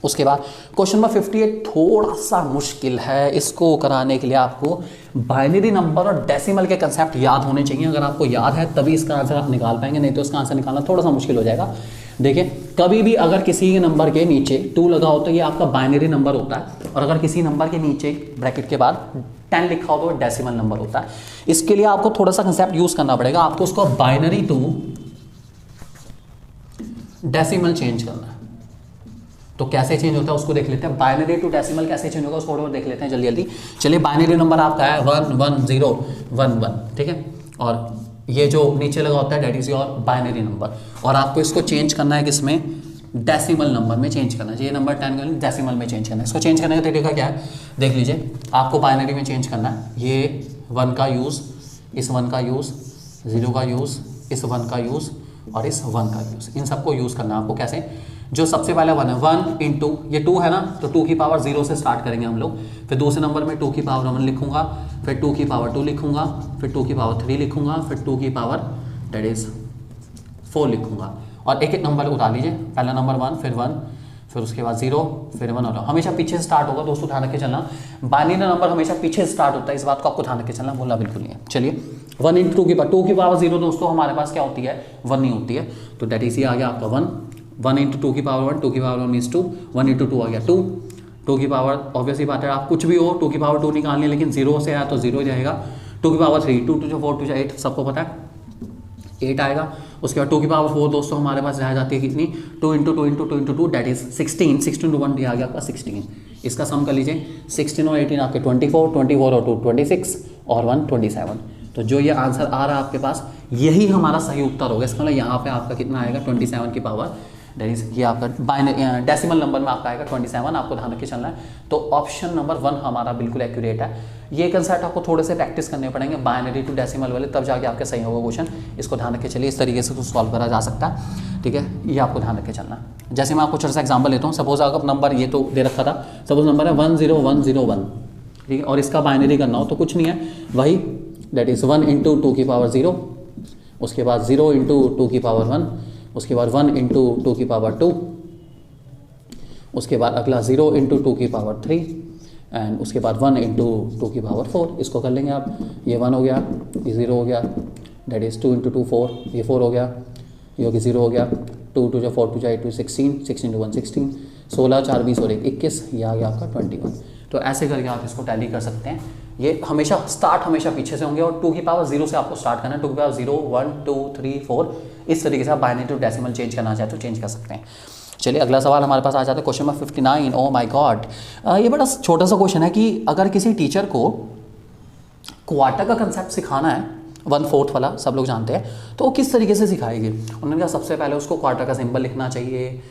उसके बाद क्वेश्चन नंबर 58 थोड़ा सा मुश्किल है। इसको कराने के लिए आपको बाइनरी नंबर और डेसिमल के कंसेप्ट याद होने चाहिए। अगर आपको याद है तभी इसका आंसर आप निकाल पाएंगे, नहीं तो इसका आंसर निकालना थोड़ा सा मुश्किल हो जाएगा। देखिए कभी भी अगर किसी के नंबर के नीचे 2 लगा हो तो ये आपका बाइनरी नंबर होता है, और अगर किसी नंबर के नीचे ब्रैकेट के बाद 10 लिखा हो तो डेसिमल नंबर होता है। इसके लिए आपको थोड़ा सा कंसेप्ट यूज करना पड़ेगा। आपको उसको बाइनरी टू डेसिमल चेंज करना है। तो कैसे चेंज होता है उसको देख लेते हैं। बाइनरी टू डेसिमल कैसे चेंज होगा उसको देख लेते हैं जल्दी जल्दी। चलिए बाइनरी नंबर आपका है 1 1 0 1 1, ठीक है, और ये जो नीचे लगा होता है that is your binary number, और आपको इसको चेंज करना है किसमें, डेसिमल नंबर में चेंज करना चाहिए। नंबर 10 डेसिमल में चेंज करना है। इसको चेंज करने का तरीका क्या है देख लीजिए, आपको बाइनरी में चेंज करना है। ये 1 का यूज़, इस 1 का यूज़, 0 का यूज़, इस 1 का यूज़ और इस 1 का यूज़, इन सबको यूज़ करना है आपको। कैसे, जो सबसे पहले 1 है, 1 इंटू ये 2 है ना, तो 2 की पावर 0 से स्टार्ट करेंगे हम लोग। फिर दूसरे नंबर में 2 की पावर 1 लिखूंगा, फिर 2 की पावर 2 लिखूंगा, फिर 2 की पावर 3 लिखूंगा, फिर 2 की पावर दैट इज 4 लिखूंगा। और एक एक नंबर उठा लीजिए, पहला नंबर 1, फिर उसके बाद 0, फिर 1 और हमेशा पीछे से स्टार्ट होगा दोस्तों, ध्यान रख के चलना। बाइनरी नंबर हमेशा पीछे से स्टार्ट होता है, इस बात को आपको ध्यान रख के चलना, भूलना बिल्कुल नहीं है। चलिए 1 इंटू 2 की पावर 0 दोस्तों हमारे पास क्या होती है, 1 नहीं होती है, तो दैट इज ये आ गया आपका 1 इंटू 2 की पावर 1, 2 की पावर 1 मीन्स 2, 1 इंटू 2 आ गया 2, 2 की पावर ऑब्वियस ही बात है, आप कुछ भी हो 2 की पावर 2 निकालनी है, लेकिन 0 से आया तो 0 ही रहेगा। 2 की पावर 3, 2 2 4 2 8, सबको पता है 8 आएगा। उसके बाद 2 की पावर 4 दोस्तों हमारे पास रह जाती है कितनी, 2 into 2 into 2 into 2 that is 16, 16 to 1 आ गया आपका 16। इसका सम कर लीजिए, 16 और 18 आपके 24, 24 और 2 26 और 1 27। तो जो ये आंसर आ रहा है आपके पास, यही हमारा सही उत्तर होगा। इसका मतलब यहाँ पे आपका कितना आएगा, 27 की पावर दैट इज ये आपका डेसिमल नंबर में आपका आएगा 27, आपको ध्यान रख के चलना है। तो ऑप्शन नंबर 1 हमारा बिल्कुल एक्यूरेट है। ये कंसेप्ट आपको थोड़े से प्रैक्टिस करने पड़ेंगे, बाइनरी टू डेसिमल वाले, तब जाके आपके सही होगा क्वेश्चन। इसको ध्यान रख के चलिए, इस तरीके से तो सॉल्व करा जा सकता है, ठीक है, ये आपको ध्यान रख के चलना है। जैसे मैं आपको छोटा सा एग्जाम्पल लेता हूँ, सपोज आपका नंबर ये तो दे रखा था, सपोज नंबर है 10101, ठीक है, और इसका बाइनरी करना हो तो कुछ नहीं है, वही दैट इज 1 इंटू 2 की पावर 0, उसके बाद 0 इंटू 2 की पावर 1, उसके बाद 1 इंटू 2 की पावर 2, उसके बाद अगला 0 इंटू 2 की पावर 3 एंड उसके बाद 1 इंटू 2 की पावर 4। इसको कर लेंगे आप, ये 1 हो गया, ये 0 हो गया, दैट इज़ 2 इंटू 2 4, ये 4 हो गया, ये हो गया 0 हो गया, 2 2 4 2 8 2 16, 16 टू 1 16, 16 4 20 और 1 21, ये आ गया आपका 21। तो ऐसे करके आप इसको टैली कर सकते हैं। ये हमेशा स्टार्ट हमेशा पीछे से होंगे, और 2 की पावर 0 से आपको स्टार्ट करना है। 2 की पावर 0 1 2 3 4, इस तरीके से आप बाइनरी टू डेसिमल चेंज करना चाहे तो चेंज कर सकते हैं। चलिए अगला सवाल हमारे पास आ जाता है, question number 59। Oh my God, ये बड़ा छोटा सा क्वेश्चन है कि अगर किसी टीचर को क्वार्टर का कंसेप्ट सिखाना है, 1/4 वाला सब लोग जानते हैं, तो वो किस तरीके से सिखाएगी। उन्होंने कहा सबसे पहले उसको क्वार्टर का सिंबल लिखना चाहिए,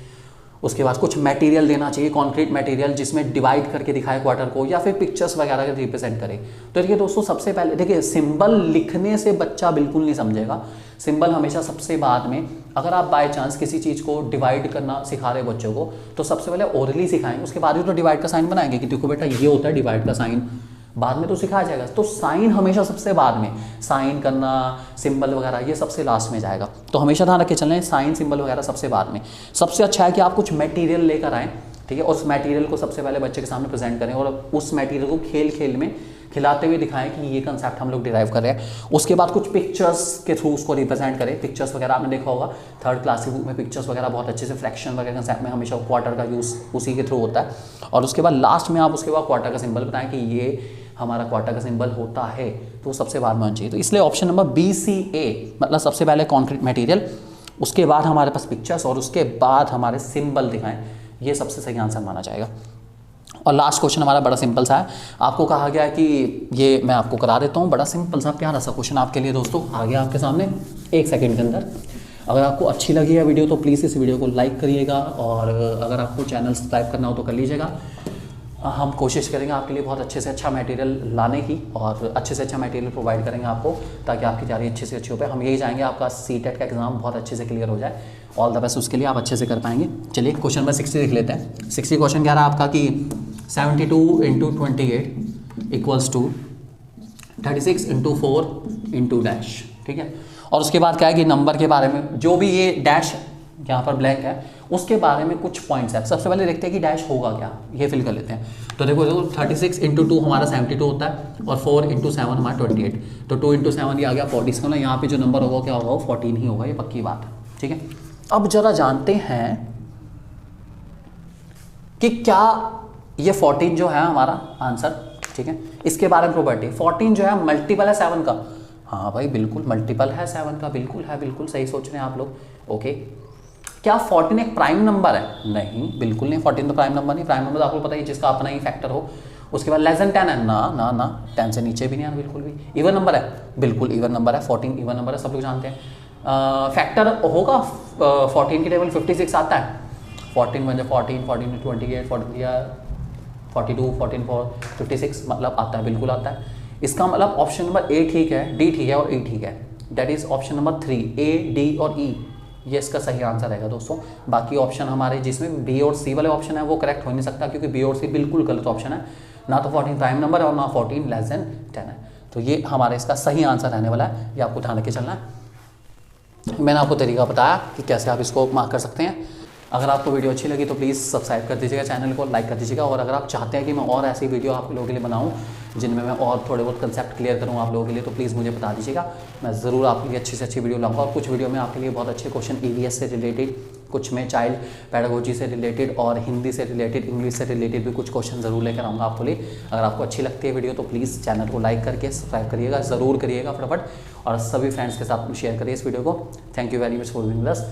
उसके बाद कुछ मटेरियल देना चाहिए, कॉन्क्रीट मटेरियल जिसमें डिवाइड करके दिखाए क्वार्टर को, या फिर पिक्चर्स वगैरह के रिप्रेजेंट करे। तो देखिए दोस्तों, सबसे पहले देखिए, सिंबल लिखने से बच्चा बिल्कुल नहीं समझेगा, सिंबल हमेशा सबसे बाद में। अगर आप बाय चांस किसी चीज़ को डिवाइड करना सिखा रहे बच्चों को, तो सबसे पहले ओरली सिखाएंगे, उसके बाद ही तो डिवाइड का साइन बनाएंगे कि देखो बेटा ये होता है डिवाइड का साइन, बाद में तो सिखाया जाएगा। तो साइन हमेशा सबसे बाद में, साइन करना, सिंबल वगैरह ये सबसे लास्ट में जाएगा। तो हमेशा ध्यान रखे चलें, साइन सिंबल वगैरह सबसे बाद में। सबसे अच्छा है कि आप कुछ मटेरियल लेकर आएँ, ठीक है, और उस मटेरियल को सबसे पहले बच्चे के सामने प्रेजेंट करें, और उस मटेरियल को खेल खेल में खिलाते हुए दिखाएं कि ये कंसेप्ट हम लोग डिराइव कर रहे हैं। उसके बाद कुछ पिक्चर्स के थ्रू उसको रिप्रेजेंट करें। पिक्चर्स वगैरह आपने देखा होगा 3rd क्लास की बुक में, पिक्चर्स वगैरह बहुत अच्छे से, फ्रैक्शन वगैरह कंसेप्ट में हमेशा क्वार्टर का यूज़ उसी के थ्रू होता है। और उसके बाद लास्ट में आप उसके बाद क्वार्टर का सिंबल बताएं कि ये हमारा क्वार्टर का सिंबल होता है, तो सबसे बाद में होना चाहिए। तो इसलिए ऑप्शन नंबर BCA, मतलब सबसे पहले कॉन्क्रीट मटेरियल, उसके बाद हमारे पास पिक्चर्स, और उसके बाद हमारे सिंबल दिखाएं, ये सबसे सही आंसर माना जाएगा। और लास्ट क्वेश्चन हमारा बड़ा सिंपल सा है, आपको कहा गया है कि ये मैं आपको करा देता हूँ, बड़ा सिंपल सा प्यारा सा क्वेश्चन आपके लिए दोस्तों आ गया आपके सामने 1 सेकंड के अंदर। अगर आपको अच्छी लगी है वीडियो तो प्लीज़ इस वीडियो को लाइक करिएगा, और अगर आपको चैनल सब्सक्राइब करना हो तो कर लीजिएगा। हम कोशिश करेंगे आपके लिए बहुत अच्छे से अच्छा मटेरियल लाने की, और अच्छे से अच्छा मटेरियल प्रोवाइड करेंगे आपको, ताकि आपकी तैयारी अच्छे से अच्छी हो पाए। हम यही चाहेंगे आपका CTET का एग्जाम बहुत अच्छे से क्लियर हो जाए। ऑल द बेस्ट उसके लिए, आप अच्छे से कर पाएंगे। चलिए क्वेश्चन नंबर 60 देख लेते हैं। 60 क्वेश्चन कह रहा है आपका कि 72 into 28 equals to 36 into 4 into dash, ठीक है। और उसके बाद क्या है कि नंबर के बारे में, जो भी ये डैश यहाँ पर ब्लैंक है, उसके बारे में कुछ पॉइंट्स है। सबसे पहले देखते हैं कि डैश होगा क्या, ये फिल कर लेते हैं। तो देखो 36 इंटू 2 हमारा 72 होता है, और 4 इंटू 7 हमारा 28, तो 2 इंटू 7 ये आ गया 40। इसका मतलब यहाँ पे जो नंबर होगा क्या होगा, वो 14 ही होगा, ये पक्की बात है, ठीक है। अब जरा जानते हैं कि क्या ये 14 जो है हमारा आंसर, ठीक है, इसके बारे में प्रॉपर्टी। 14 जो है मल्टीपल है 7 का, हाँ भाई बिल्कुल मल्टीपल है 7 का, बिल्कुल है, बिल्कुल सही सोच रहे हैं आप लोग, ओके। क्या 14 एक प्राइम नंबर है? नहीं, बिल्कुल नहीं, 14 तो प्राइम नंबर नहीं। प्राइम नंबर तो आपको पता है जिसका अपना ही फैक्टर हो उसके बाद लेस देन 10 है ना ना ना, 10 से नीचे भी नहीं आना बिल्कुल भी। इवन नंबर है, बिल्कुल इवन नंबर है, 14 इवन नंबर है, सब लोग जानते हैं। फैक्टर होगा 14 की टेबल 56 आता है, 14 वन 14, 14 में 28, 42, 14 4 56 मतलब आता है, बिल्कुल आता है। इसका मतलब ऑप्शन नंबर ए ठीक है, डी ठीक है और ई ठीक है। That is option number 3, A D और ई, ये इसका सही आंसर रहेगा दोस्तों। बाकी ऑप्शन हमारे जिसमें बी और सी वाले ऑप्शन है वो करेक्ट हो नहीं सकता, क्योंकि बी और सी बिल्कुल गलत ऑप्शन है। ना तो 14 प्राइम नंबर है और ना 14 लेस देन 10 है। तो ये हमारे इसका सही आंसर रहने वाला है, ये आपको ध्यान रख के चलना है। मैंने आपको तरीका बताया कि कैसे आप इसको मार्क कर सकते हैं। अगर आपको वीडियो अच्छी लगी तो प्लीज़ सब्सक्राइब कर दीजिएगा, चैनल को लाइक कर दीजिएगा। और अगर आप चाहते हैं कि मैं और ऐसी वीडियो आप लोगों के लिए बनाऊं जिनमें मैं और थोड़े बहुत कंसेप्ट क्लियर करूं आप लोगों के लिए, तो प्लीज़ मुझे बता दीजिएगा, मैं ज़रूर आपके लिए अच्छी से अच्छी वीडियो लाऊंगा। और कुछ वीडियो में आपके लिए बहुत अच्छे क्वेश्चन EVS से रिलेटेड, कुछ में चाइल्ड पैडागोजी से रिलेटेड और हिंदी से रिलेटेड, इंग्लिश से रिलेटेड भी कुछ क्वेश्चन ज़रूर लेकर आऊँगा आपके लिए। अगर आपको अच्छी लगती है वीडियो तो प्लीज़ चैनल को लाइक करके सब्सक्राइब करिएगा, ज़रूर करिएगा फटाफट, और सभी फ्रेंड्स के साथ शेयर करिए इस वीडियो को। Thank you very much for wheezing us.